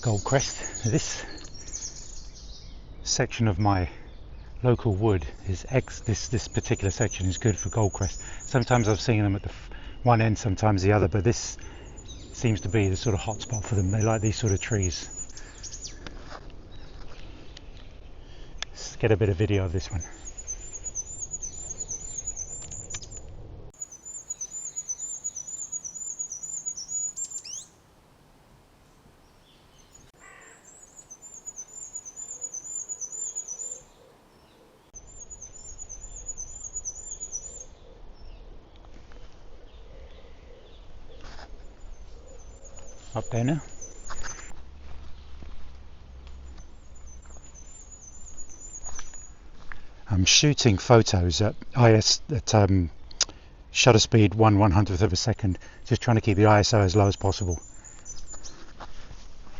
Goldcrest. This section of my local wood is this particular section is good for Goldcrest. Sometimes I've seen them at the one end, sometimes the other, but this seems to be the sort of hot spot for them. They like these sort of trees. Let's get a bit of video of this one. Up there now. I'm shooting photos at shutter speed 1/100th of a second, just trying to keep the ISO as low as possible.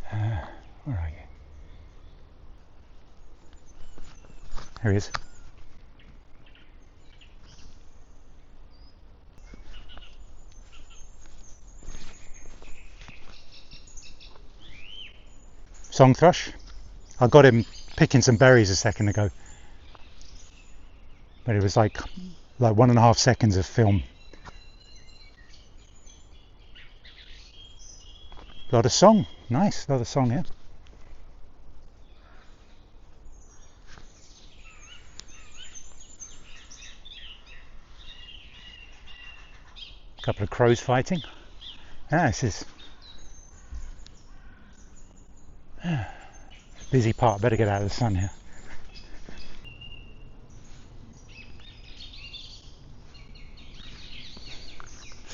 Where are you? There he is. Song thrush. I got him picking some berries a second ago, but it was like 1.5 seconds of film. A lot of song, nice, a lot of song here. A couple of crows fighting. This is busy part, better get out of the sun here.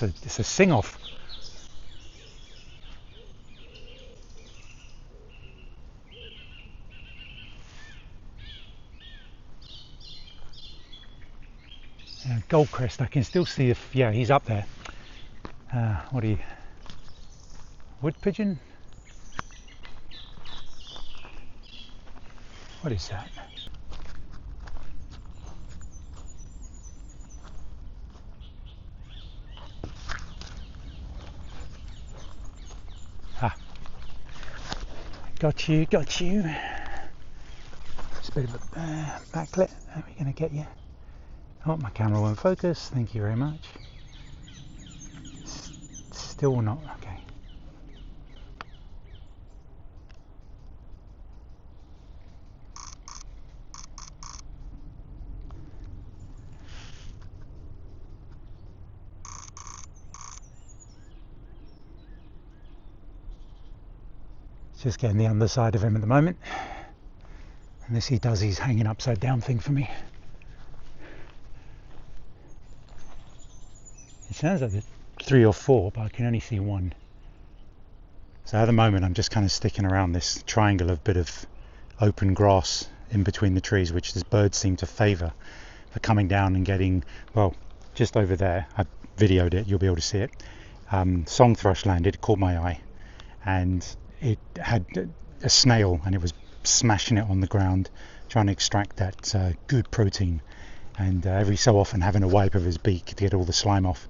It's a sing-off. Goldcrest, I can still see he's up there. What are you? Wood pigeon? What is that? Got you. Just a bit of a backlit. How are we going to get you? Oh, my camera won't focus. Thank you very much. Still not. Okay. Just getting the underside of him at the moment, and this he does his hanging upside down thing for me. It sounds like there's 3 or 4, but I can only see one. So at the moment I'm just kind of sticking around this triangle of bit of open grass in between the trees, which the birds seem to favour for coming down and getting, well, just over there. I videoed it, you'll be able to see it. Song thrush landed, caught my eye, and it had a snail and it was smashing it on the ground, trying to extract that good protein, and every so often having a wipe of his beak to get all the slime off.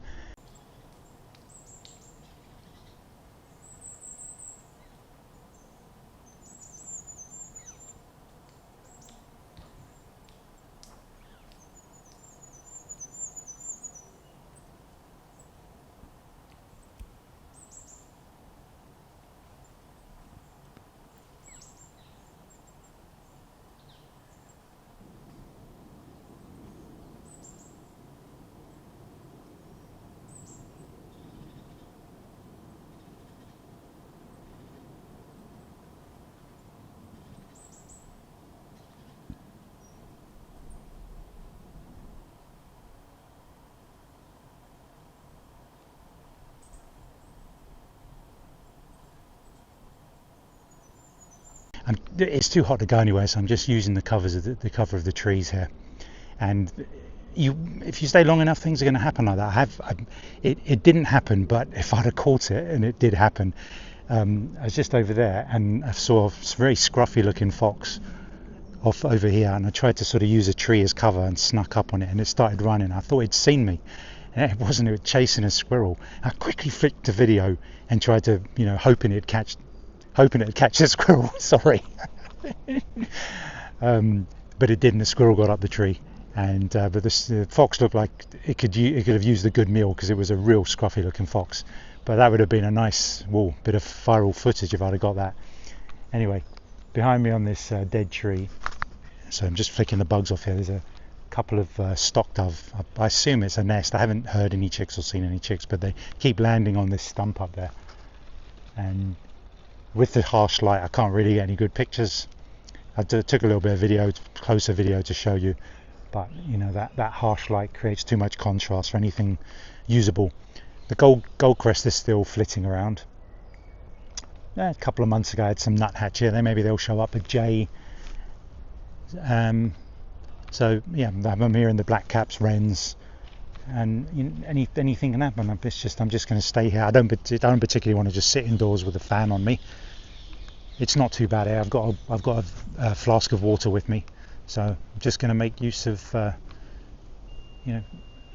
It's too hot to go anywhere, so I'm just using the cover of the trees here. And if you stay long enough, things are going to happen like that. It didn't happen, but if I'd have caught it, and it did happen, I was just over there and I saw a very scruffy looking fox off over here, and I tried to sort of use a tree as cover and snuck up on it, and it started running. I thought it'd seen me, and it wasn't. It was chasing a squirrel. I quickly flicked the video and tried to, hoping it'd catch hoping it'd catch the squirrel. Sorry. But it didn't. The squirrel got up the tree, and but the fox looked like it could have used a good meal, because it was a real scruffy looking fox. But that would have been a nice bit of viral footage if I'd have got that. Anyway, behind me on this dead tree, so I'm just flicking the bugs off here, there's a couple of stock dove. I assume it's a nest. I haven't heard any chicks or seen any chicks, but they keep landing on this stump up there. And with the harsh light, I can't really get any good pictures. I took a little bit of video, closer video, to show you, but you know, that harsh light creates too much contrast for anything usable. The goldcrest is still flitting around. A couple of months ago I had some nuthatch here. Maybe they'll show up. A jay. So yeah, I'm here in the black caps, wrens, and you know, anything can happen. I'm just going to stay here. I don't particularly want to just sit indoors with a fan on me. It's not too bad here. I've got a flask of water with me, so I'm just going to make use of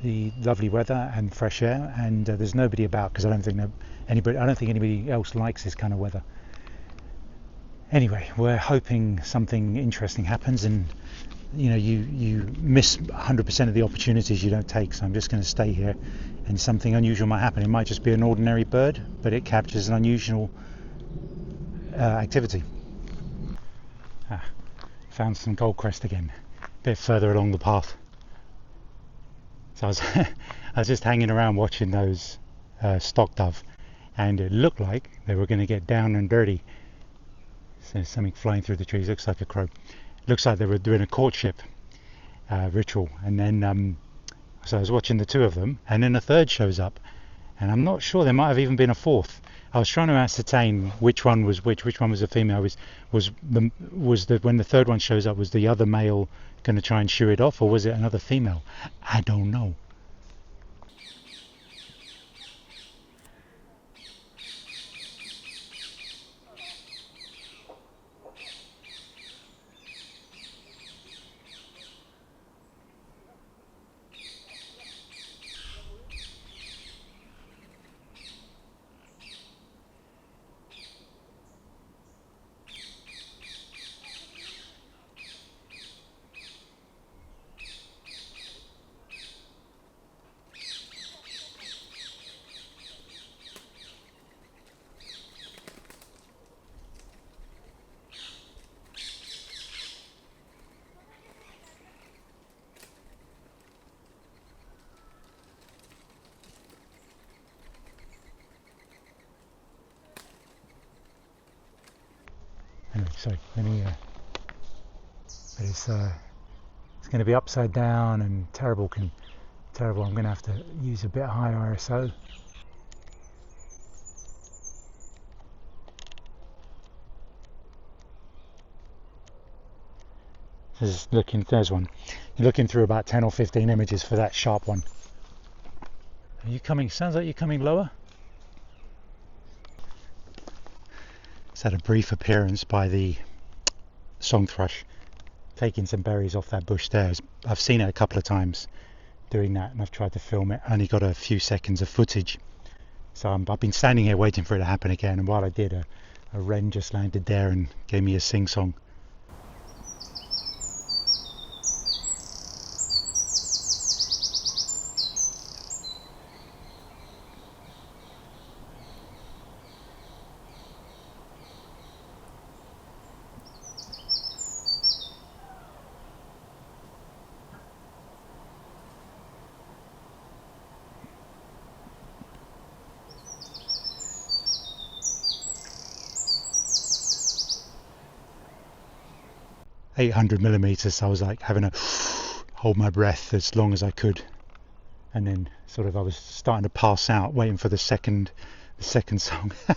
the lovely weather and fresh air. And there's nobody about, because I don't think anybody else likes this kind of weather. Anyway, we're hoping something interesting happens, and you miss 100% of the opportunities you don't take. So I'm just going to stay here, and something unusual might happen. It might just be an ordinary bird, but it captures an unusual activity. Found some goldcrest again, a bit further along the path. So I was just hanging around watching those stock dove, and it looked like they were going to get down and dirty. So there's something flying through the trees. Looks like a crow. Looks like they were doing a courtship ritual. And then so I was watching the two of them, and then a third shows up, and I'm not sure, there might have even been a fourth. I was trying to ascertain which one was which one was a female. When the third one shows up, was the other male going to try and shoo it off, or was it another female? I don't know. Anyway, sorry, let me. But it's going to be upside down and terrible. I'm going to have to use a bit higher ISO. There's one. You're looking through about 10 or 15 images for that sharp one. Are you coming? Sounds like you're coming lower. It's had a brief appearance by the song thrush, taking some berries off that bush there. I've seen it a couple of times doing that, and I've tried to film it. I only got a few seconds of footage, so I've been standing here waiting for it to happen again. And while I did, a wren just landed there and gave me a sing-song. .800mm, so I was like having to hold my breath as long as I could, and then sort of I was starting to pass out waiting for the second song. I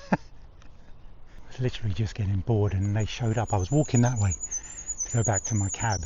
was literally just getting bored, and they showed up. I was walking that way to go back to my cab.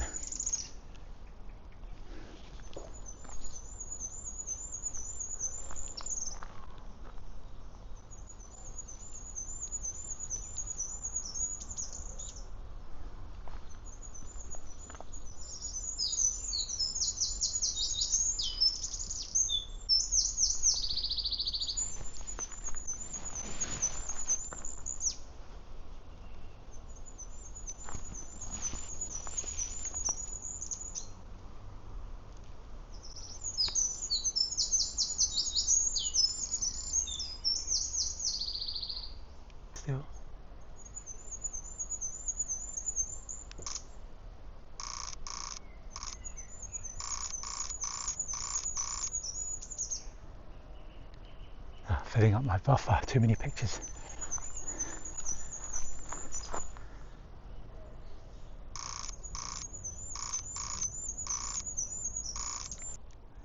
filling up my buffer, too many pictures.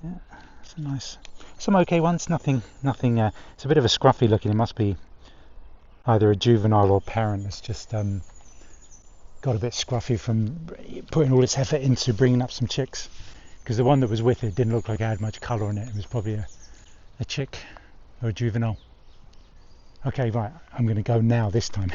Yeah, it's a nice, some okay ones, nothing, it's a bit of a scruffy looking, it must be either a juvenile or parent that's just got a bit scruffy from putting all its effort into bringing up some chicks, because the one that was with it didn't look like it had much colour in it. It was probably a chick or a juvenile. Okay, right, I'm going to go now this time.